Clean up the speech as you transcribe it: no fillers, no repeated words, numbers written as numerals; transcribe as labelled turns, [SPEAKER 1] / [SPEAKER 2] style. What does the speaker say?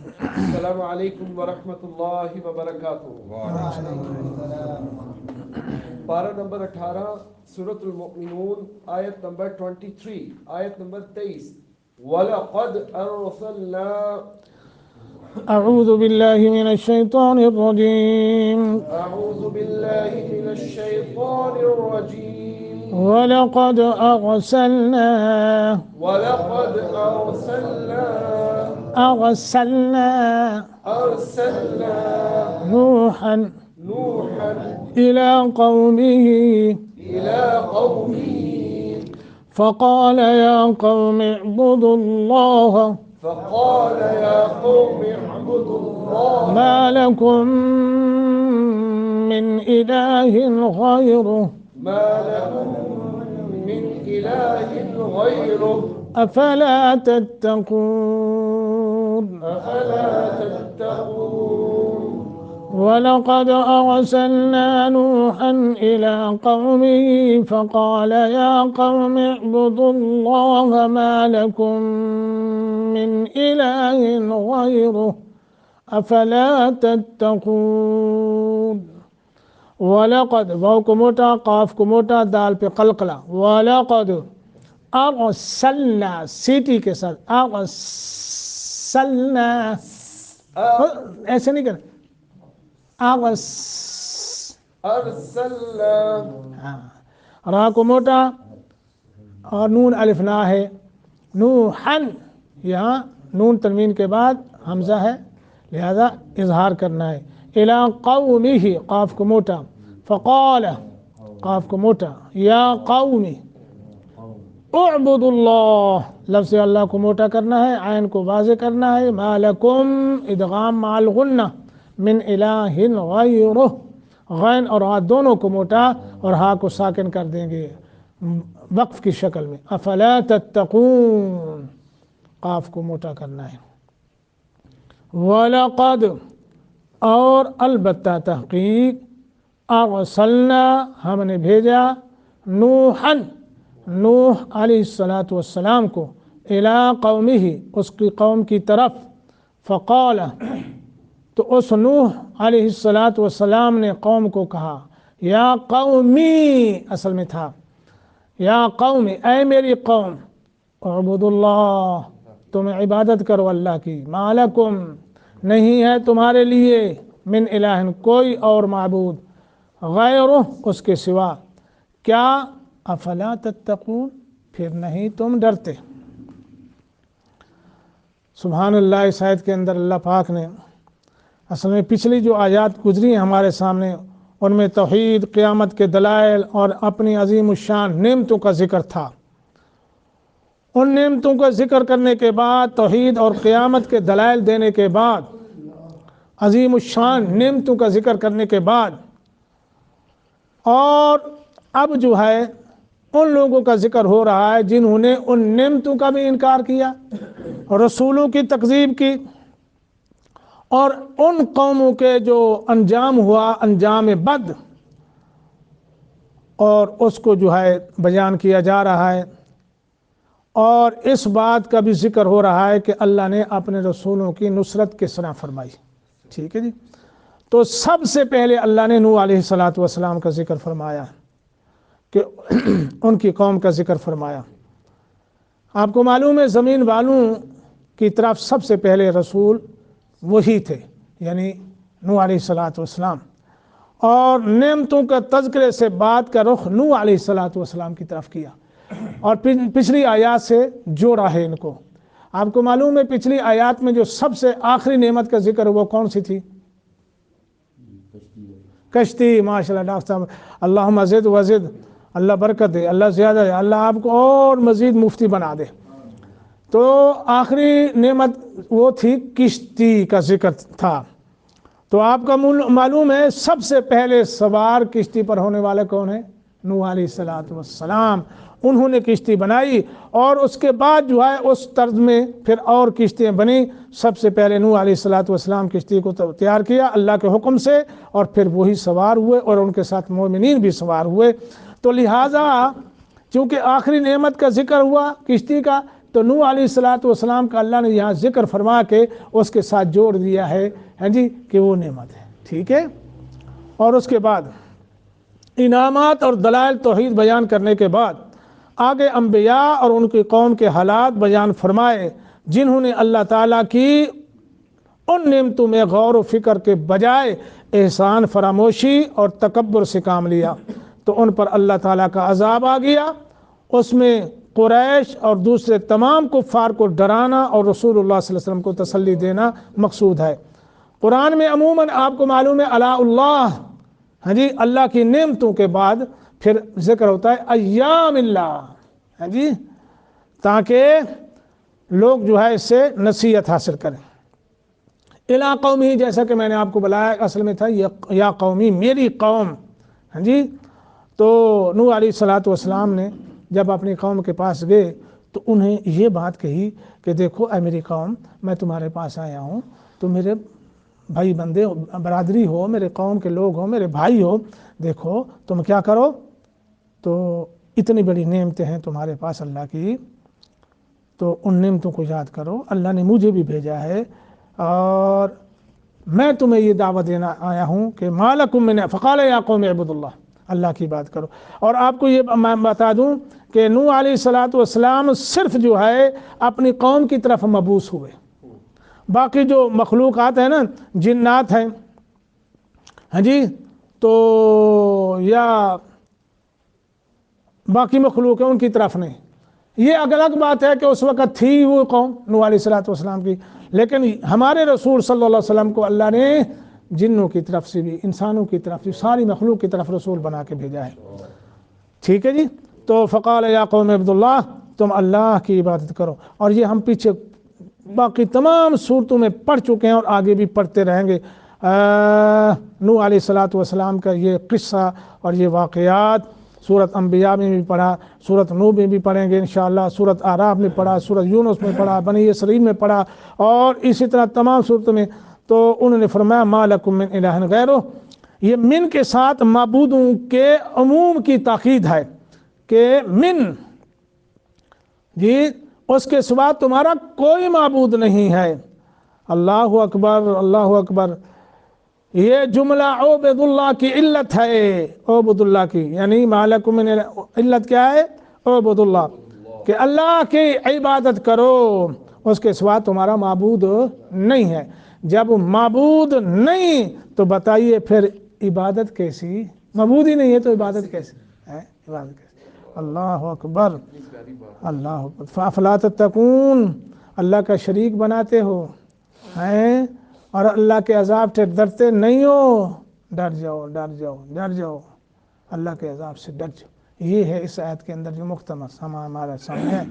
[SPEAKER 1] السلام علیکم ورحمۃ اللہ وبرکاتہ۔ پارہ نمبر 18 سورۃ المؤمنون، آیت نمبر 23، آیت نمبر 23۔ وَلَقَدْ أَرْسَلْنَا
[SPEAKER 2] أعوذ بالله من الشيطان الرجيم
[SPEAKER 1] أعوذ بالله من الشيطان الرجيم
[SPEAKER 2] ولقد أرسلنا نوحا إلى قومه فقال يا قوم اعبدوا الله ما لكم من إله غيره أفلا تتقون ولقد أرسلنا نوحا إلى قومه فقال يا قوم اعبدوا الله ما لكم من إله غيره أفلا تتقون ولقد واو کو موٹا قاف کو موٹا دال پہ قلقلہ ولقد ارسلنا سیٹی کے ساتھ ارسلنا ایسے نہیں کریں
[SPEAKER 1] ارسلنا
[SPEAKER 2] را کو موٹا اور نون الف نا ہے نوحن یہاں نون تنوین کے بعد حمزہ ہے لہذا اظہار کرنا ہے الی قومہ قاف کو موٹا فقال قاف کو موٹا یا قوم اعبدوا اللہ لفظ اللہ کو موٹا کرنا ہے عین کو واضح کرنا ہے ما لکم ادغام مع الغنہ من الہ غیرہ غین اور ہا دونوں کو موٹا اور ہا کو ساکن کر دیں گے وقف کی شکل میں افلا تتقون قاف کو موٹا کرنا ہے وَلَقَدْ اور البتہ تحقیق ارسلنا ہم نے بھیجا نوحا نوح علیہ السلام کو الی قومہ اس کی قوم کی طرف فقال تو اس نوح علیہ السلام نے قوم کو کہا یا قومی اصل میں تھا یا قوم اے میری قوم اعبدوا اللہ تم عبادت کرو اللہ کی ما لکم نہیں ہے تمہارے لیے من الہ کوئی اور معبود غیرہ اس کے سوا کیا افلا تتقون پھر نہیں تم ڈرتے سبحان اللہ اس آیت کے اندر اللہ پاک نے اصل میں پچھلی جو آیات گزری ہیں ہمارے سامنے ان میں توحید قیامت کے دلائل اور اپنی عظیم الشان نعمتوں کا ذکر تھا ان نعمتوں کا ذکر کرنے کے بعد توحید اور قیامت کے دلائل دینے کے بعد عظیم الشان نعمتوں کا ذکر کرنے کے بعد اور اب جو ہے ان لوگوں کا ذکر ہو رہا ہے جنہوں نے ان نعمتوں کا بھی انکار کیا رسولوں کی تکذیب کی اور ان قوموں کے جو انجام ہوا انجام بد اور اس کو جو ہے بیان کیا جا رہا ہے اور اس بات کا بھی ذکر ہو رہا ہے کہ اللہ نے اپنے رسولوں کی نصرت کس طرح فرمائی ٹھیک ہے جی تو سب سے پہلے اللہ نے نوح علیہ السلام کا ذکر فرمایا کہ ان کی قوم کا ذکر فرمایا آپ کو معلوم ہے زمین والوں کی طرف سب سے پہلے رسول وہی تھے یعنی نوح علیہ السلام اور نعمتوں کا تذکرے سے بات کا رخ نوح علیہ السلام کی طرف کیا اور پچھلی آیات سے جوڑا ہے ان کو آپ کو معلوم ہے پچھلی آیات میں جو سب سے آخری نعمت کا ذکر وہ کون سی تھی کشتی ماشاءاللہ ڈاکٹر صاحب اللہم زد وزد اللہ برکت دے اللہ زیادہ دے اللہ آپ کو اور مزید مفتی بنا دے تو آخری نعمت وہ تھی کشتی کا ذکر تھا تو آپ کا معلوم ہے سب سے پہلے سوار کشتی پر ہونے والے کون ہیں نوح علیہ السلام انہوں نے کشتی بنائی اور اس کے بعد جو ہے اس طرز میں پھر اور کشتیاں بنی سب سے پہلے نوح علیہ السلام کشتی کو تیار کیا اللہ کے حکم سے اور پھر وہی سوار ہوئے اور ان کے ساتھ مومنین بھی سوار ہوئے تو لہٰذا چونکہ آخری نعمت کا ذکر ہوا کشتی کا تو نوح علیہ الصلوۃ والسلام کا اللہ نے یہاں ذکر فرما کے اس کے ساتھ جوڑ دیا ہے جی کہ وہ نعمت ہے، ٹھیک ہے۔ اور اس کے بعد انعامات اور دلائل توحید بیان کرنے کے بعد آگے انبیاء اور ان کی قوم کے حالات بیان فرمائے جنہوں نے اللہ تعالیٰ کی ان نعمتوں میں غور و فکر کے بجائے احسان فراموشی اور تکبر سے کام لیا تو ان پر اللہ تعالیٰ کا عذاب آ گیا۔ اس میں قریش اور دوسرے تمام کفار کو ڈرانا اور رسول اللہ صلی اللہ علیہ وسلم کو تسلی دینا مقصود ہے۔ قرآن میں عموماً آپ کو معلوم ہے علی اللہ جی اللہ کی نعمتوں کے بعد پھر ذکر ہوتا ہے ایام اللہ جی تاکہ لوگ جو ہے اس سے نصیحت حاصل کریں۔ الا قومی جیسا کہ میں نے آپ کو بتایا اصل میں تھا یا قومی میری قوم جی۔ تو نوح علیہ الصلوۃ والسلام نے جب اپنی قوم کے پاس گئے تو انہیں یہ بات کہی کہ دیکھو اے میری قوم میں تمہارے پاس آیا ہوں، تو میرے بھائی بندے برادری ہو، میرے قوم کے لوگ ہو، میرے بھائی ہو، دیکھو تم کیا کرو، تو اتنی بڑی نعمتیں ہیں تمہارے پاس اللہ کی، تو ان نعمتوں کو یاد کرو۔ اللہ نے مجھے بھی بھیجا ہے اور میں تمہیں یہ دعوت دینا آیا ہوں کہ ما لکم من فقال یا قوم اعبدوا اللہ، اللہ کی بات کرو۔ اور آپ کو یہ میں بتا دوں کہ نوح علیہ الصلوۃ والسلام صرف جو ہے اپنی قوم کی طرف مبعوث ہوئے، باقی جو مخلوقات ہیں نا جنات ہیں ہاں جی تو یا باقی مخلوق ہیں ان کی طرف نہیں۔ یہ الگ بات ہے کہ اس وقت تھی وہ قوم نوح علیہ الصلوۃ والسلام کی، لیکن ہمارے رسول صلی اللہ علیہ وسلم کو اللہ نے جنوں کی طرف سے بھی انسانوں کی طرف سے ساری مخلوق کی طرف رسول بنا کے بھیجا ہے، ٹھیک ہے جی۔ تو فقال یا قوم عبد اللہ، تم اللہ کی عبادت کرو۔ اور یہ ہم پیچھے باقی تمام صورتوں میں پڑھ چکے ہیں اور آگے بھی پڑھتے رہیں گے۔ نوح علیہ الصلوۃ والسلام کا یہ قصہ اور یہ واقعات سورۃ انبیاء میں بھی پڑھا، سورۃ نوح میں بھی پڑھیں گے انشاءاللہ، سورۃ اعراف میں پڑھا، سورۃ یونس میں پڑھا، بنی اسرائیل میں پڑھا، اور اسی طرح تمام صورتوں میں۔ تو انہوں نے فرمایا ما لکم من الہ غیرہ، یہ من کے ساتھ معبودوں کے عموم کی تاکید ہے کہ من جی اس کے سوا تمہارا کوئی معبود نہیں ہے۔ اللہ اکبر اللہ اکبر۔ یہ جملہ عبد اللہ کی علت ہے، عبد اللہ کی، یعنی ما لکم من علت کیا ہے؟ عبد اللہ، کہ اللہ کی عبادت کرو، اس کے سوا تمہارا معبود نہیں ہے۔ جب معبود نہیں تو بتائیے پھر عبادت کیسی؟ معبود ہی نہیں ہے تو عبادت کیسی ہے؟ عبادت کیسی؟ اللہ اکبر اللہ اکبر۔ فافلا تتقون، اللہ کا شریک بناتے ہو ہیں اور اللہ کے عذاب سے ڈرتے نہیں ہو۔ ڈر جاؤ ڈر جاؤ ڈر جاؤ، اللہ کے عذاب سے ڈر جاؤ۔ یہ ہے اس آیت کے اندر جو مختصر ہمارے سامنے ہے۔